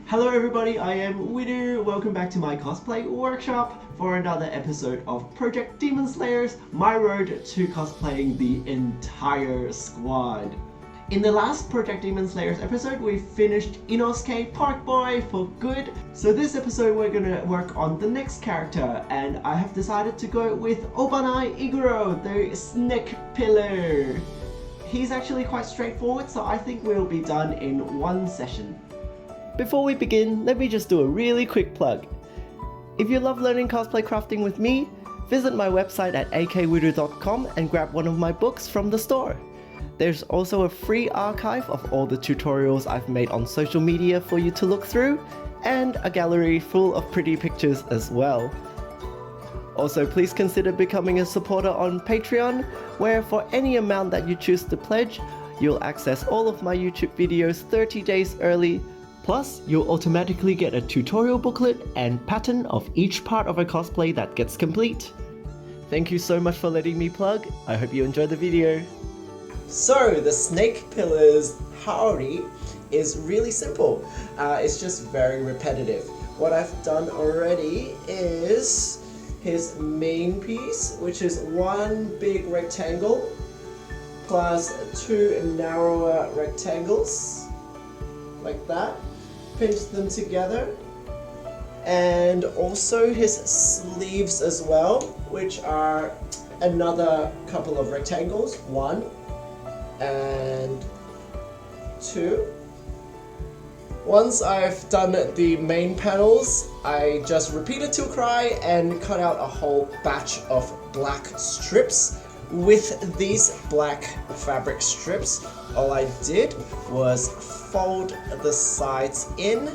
Hello everybody, I am Widu. Welcome back to my cosplay workshop for another episode of Project Demon Slayers, my road to cosplaying the entire squad. In the last Project Demon Slayers episode, we finished Inosuke Parkboy for good. So this episode we're gonna work on the next character, and I have decided to go with Obanai Iguro, the snake pillar. He's actually quite straightforward, so I think we'll be done in one session. Before we begin, let me just do a really quick plug. If you love learning cosplay crafting with me, visit my website at akwidu.com and grab one of my books from the store. There's also a free archive of all the tutorials I've made on social media for you to look through, and a gallery full of pretty pictures as well. Also, please consider becoming a supporter on Patreon, where for any amount that you choose to pledge, you'll access all of my YouTube videos 30 days early. Plus, you'll automatically get a tutorial booklet and pattern of each part of a cosplay that gets complete. Thank you so much for letting me plug. I hope you enjoyed the video. So, the snake pillar's Haori is really simple. It's just very repetitive. What I've done already is his main piece, which is one big rectangle plus two narrower rectangles, like that. Pinch them together, and also his sleeves as well, which are another couple of rectangles, 1 and 2. Once I've done the main panels, I just repeated till cry and cut out a whole batch of black strips. With these black fabric strips, all I did was fold the sides in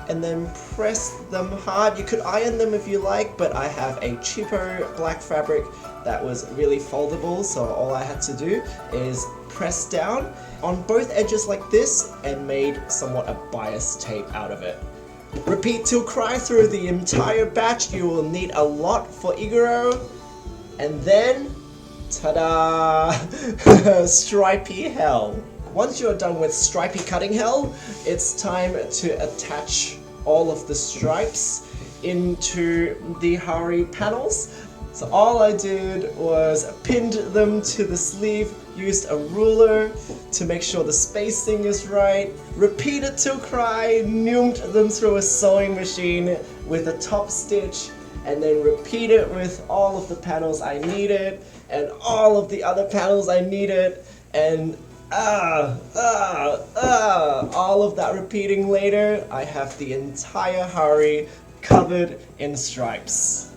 and then press them hard. You could iron them if you like, but I have a cheaper black fabric that was really foldable, so all I had to do is press down on both edges like this and made somewhat a bias tape out of it. Repeat till cry through the entire batch. You will need a lot for Iguro. And then, ta-da! Stripey hell. Once you're done with stripey cutting hell, it's time to attach all of the stripes into the Haori panels. So all I did was pinned them to the sleeve, used a ruler to make sure the spacing is right, repeated till cry, neumed them through a sewing machine with a top stitch, and then repeat it with all of the panels I needed, and all of the other panels I needed, and all of that repeating later, I have the entire Haori covered in stripes.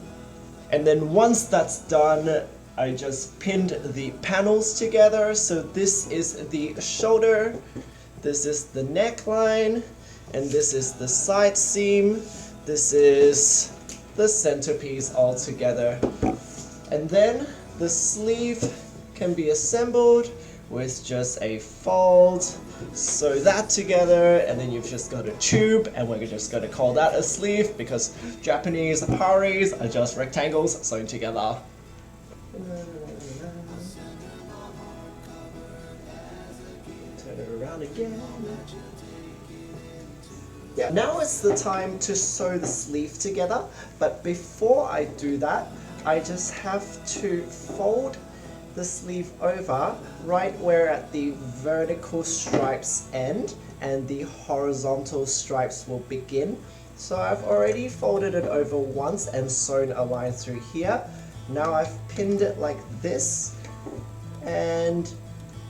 And then once that's done, I just pinned the panels together. So this is the shoulder, this is the neckline, and this is the side seam, this is the centerpiece all together. And then the sleeve can be assembled with just a fold. Sew that together, and then you've just got a tube, and we're just going to call that a sleeve because Japanese Haoris are just rectangles sewn together. Turn it around again. Yeah. Now it's the time to sew the sleeve together, but before I do that, I just have to fold the sleeve over right where at the vertical stripes end and the horizontal stripes will begin. So I've already folded it over once and sewn a line through here. Now I've pinned it like this, and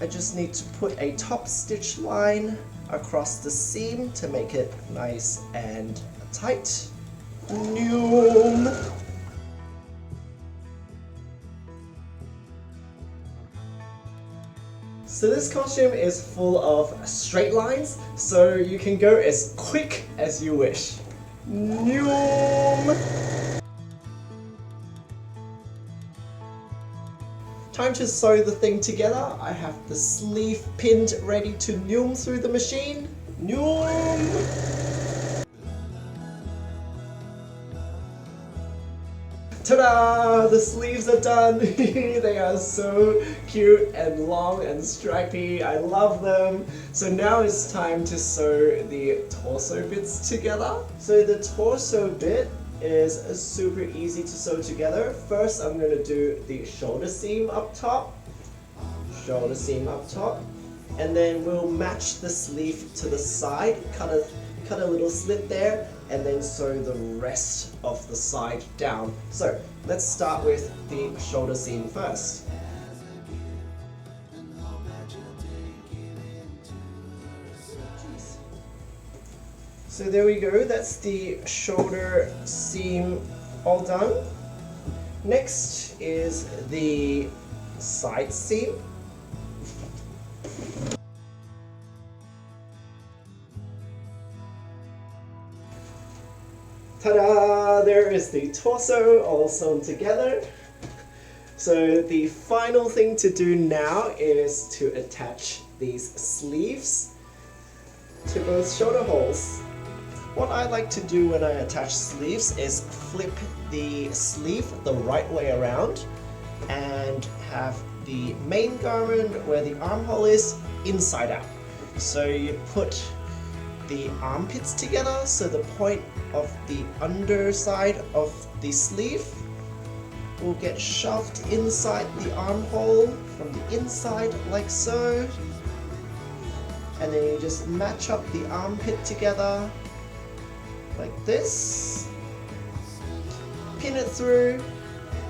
I just need to put a top stitch line across the seam to make it nice and tight. Noom. So this costume is full of straight lines, so you can go as quick as you wish. Noom. Time to sew the thing together. I have the sleeve pinned ready to noom through the machine. Noom! Ta-da! The sleeves are done! They are so cute and long and stripy. I love them. So now it's time to sew the torso bits together. So the torso bit is super easy to sew together. First, I'm going to do the shoulder seam up top. Shoulder seam up top. And then we'll match the sleeve to the side. Cut a little slit there, and then sew the rest of the side down. So let's start with the shoulder seam first. So there we go, that's the shoulder seam all done. Next is the side seam. Ta-da! There is the torso all sewn together. So the final thing to do now is to attach these sleeves to both shoulder holes. What I like to do when I attach sleeves is flip the sleeve the right way around and have the main garment where the armhole is inside out. So you put the armpits together, so the point of the underside of the sleeve will get shoved inside the armhole from the inside like so, and then you just match up the armpit together like this, pin it through,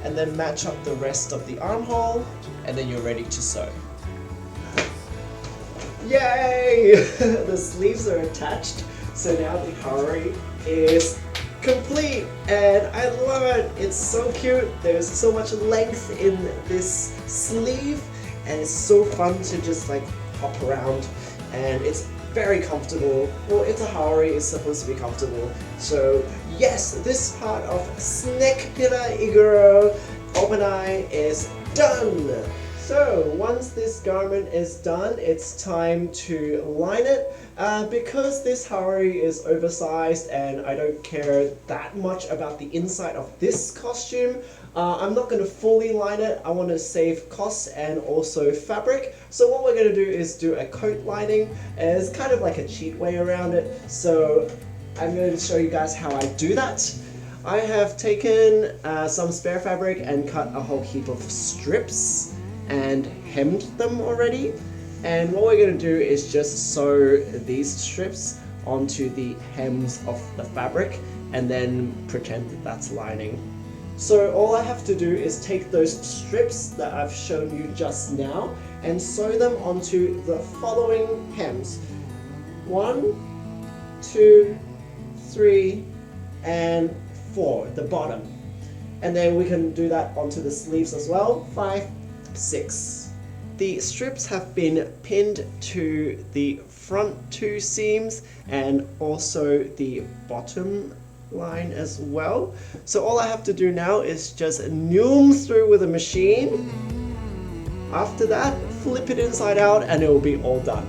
and then match up the rest of the armhole, and then you're ready to sew. Yay! The sleeves are attached, so now the Haori is complete, and I love it. It's so cute. There's so much length in this sleeve, and it's so fun to just like hop around, and it's very comfortable. Well, it's a Haori, it's supposed to be comfortable. So yes, this part of Snekpira Iguro Obanai is done. So once this garment is done, it's time to line it. Because this Haori is oversized and I don't care that much about the inside of this costume, I'm not going to fully line it. I want to save costs and also fabric. So what we're going to do is do a coat lining. It's kind of like a cheat way around it. So I'm going to show you guys how I do that. I have taken some spare fabric and cut a whole heap of strips and hemmed them already, and what we're going to do is just sew these strips onto the hems of the fabric and then pretend that that's lining. So all I have to do is take those strips that I've shown you just now and sew them onto the following hems. 1, 2, 3, and 4, the bottom. And then we can do that onto the sleeves as well. 5, 6. The strips have been pinned to the front 2 seams and also the bottom line as well. So all I have to do now is just noom through with a machine. After that, flip it inside out and it will be all done.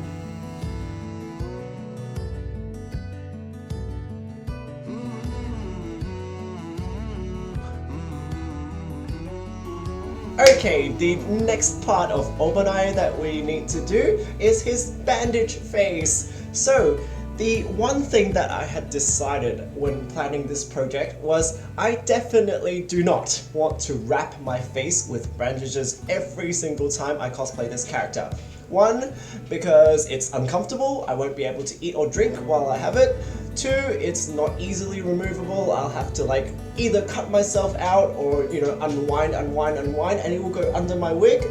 Okay, the next part of Obanai that we need to do is his bandage face. So, the one thing that I had decided when planning this project was I definitely do not want to wrap my face with bandages every single time I cosplay this character. 1, because it's uncomfortable, I won't be able to eat or drink while I have it. 2, it's not easily removable, I'll have to like either cut myself out or, you know, unwind and it will go under my wig.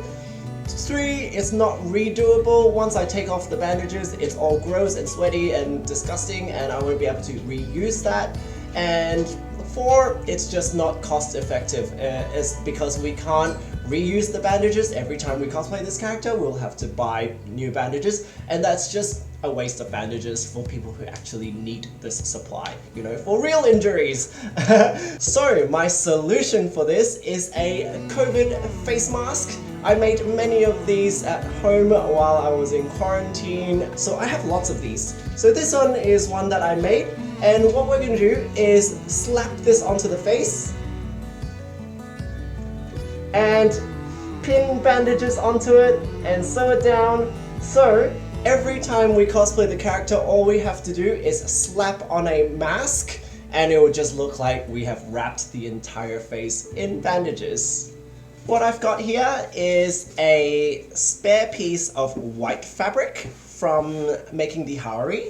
3, it's not redoable. Once I take off the bandages, it's all gross and sweaty and disgusting and I won't be able to reuse that. And 4, it's just not cost effective. It's because we can't reuse the bandages every time we cosplay this character. We'll have to buy new bandages, and that's just a waste of bandages for people who actually need this supply, you know, for real injuries. So my solution for this is a COVID face mask. I made many of these at home while I was in quarantine, so I have lots of these. So this one is one that I made, and what we're going to do is slap this onto the face and pin bandages onto it and sew it down. So every time we cosplay the character, all we have to do is slap on a mask and it will just look like we have wrapped the entire face in bandages. What I've got here is a spare piece of white fabric from making the Hari.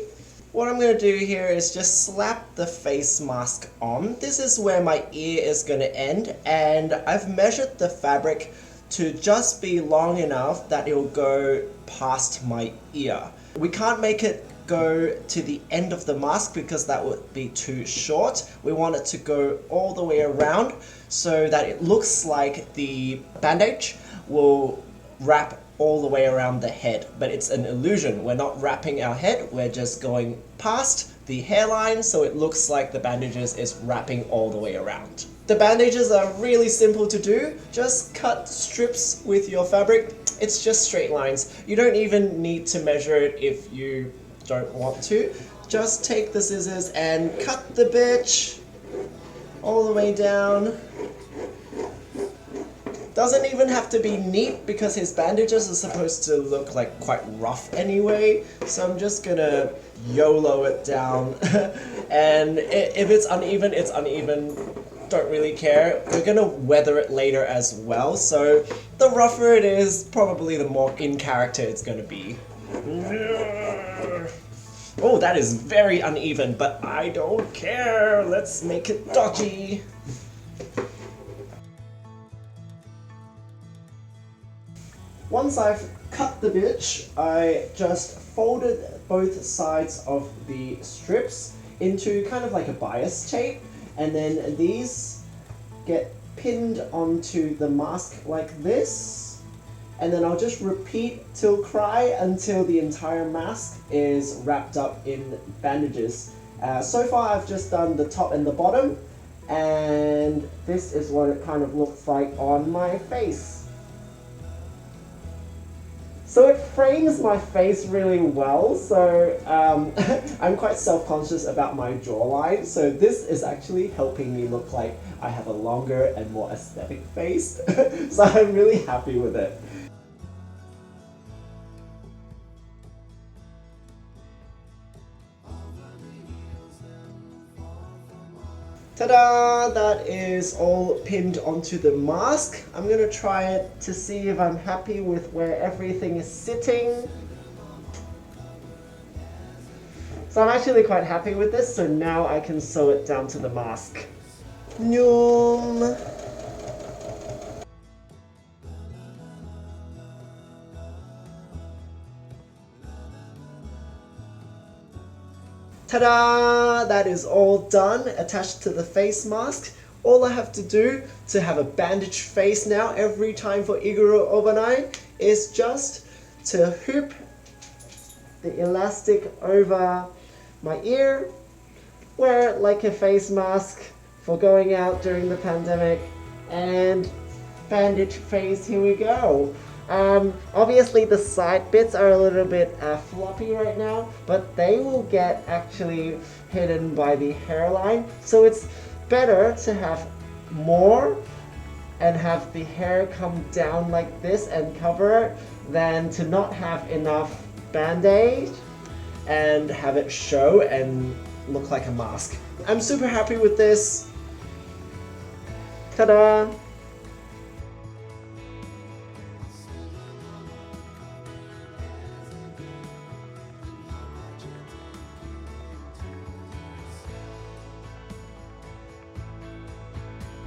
What I'm going to do here is just slap the face mask on. This is where my ear is going to end, and I've measured the fabric to just be long enough that it will go past my ear. We can't make it go to the end of the mask because that would be too short. We want it to go all the way around so that it looks like the bandage will wrap all the way around the head, but it's an illusion. We're not wrapping our head, we're just going past the hairline so it looks like the bandages is wrapping all the way around. The bandages are really simple to do. Just cut strips with your fabric. It's just straight lines. You don't even need to measure it if you don't want to. Just take the scissors and cut the bitch all the way down. Doesn't even have to be neat because his bandages are supposed to look like quite rough anyway. So I'm just gonna YOLO it down. And if it's uneven, it's uneven. Don't really care. We're gonna weather it later as well. So the rougher it is, probably the more in character it's gonna be. Oh, that is very uneven, but I don't care. Let's make it dodgy. Once I've cut the bitch, I just folded both sides of the strips into kind of like a bias tape, and then these get pinned onto the mask like this, and then I'll just repeat till cry until the entire mask is wrapped up in bandages. So far I've just done the top and the bottom, and this is what it kind of looks like on my face. So it frames my face really well, so I'm quite self-conscious about my jawline, so this is actually helping me look like I have a longer and more aesthetic face, so I'm really happy with it. Ta-da! That is all pinned onto the mask. I'm gonna try it to see if I'm happy with where everything is sitting. So I'm actually quite happy with this, so now I can sew it down to the mask. Nyum. Ta-da! That is all done, attached to the face mask. All I have to do to have a bandage face now every time for Iguro Obanai is just to hoop the elastic over my ear, wear it like a face mask for going out during the pandemic, and bandage face, here we go. Obviously the side bits are a little bit floppy right now, but they will get actually hidden by the hairline, so it's better to have more and have the hair come down like this and cover it than to not have enough band-aid and have it show and look like a mask. I'm super happy with this. Ta-da!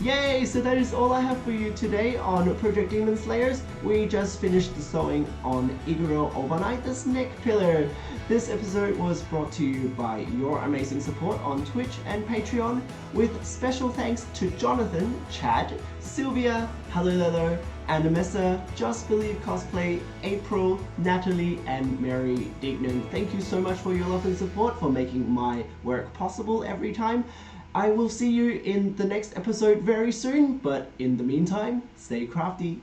Yay! So that is all I have for you today on Project Demon Slayers. We just finished the sewing on Iguro Obanai, the snake pillar. This episode was brought to you by your amazing support on Twitch and Patreon, with special thanks to Jonathan, Chad, Sylvia, Halilelo, Animessa, Just Believe Cosplay, April, Natalie, and Mary Dignan. Thank you so much for your love and support, for making my work possible every time. I will see you in the next episode very soon, but in the meantime, stay crafty.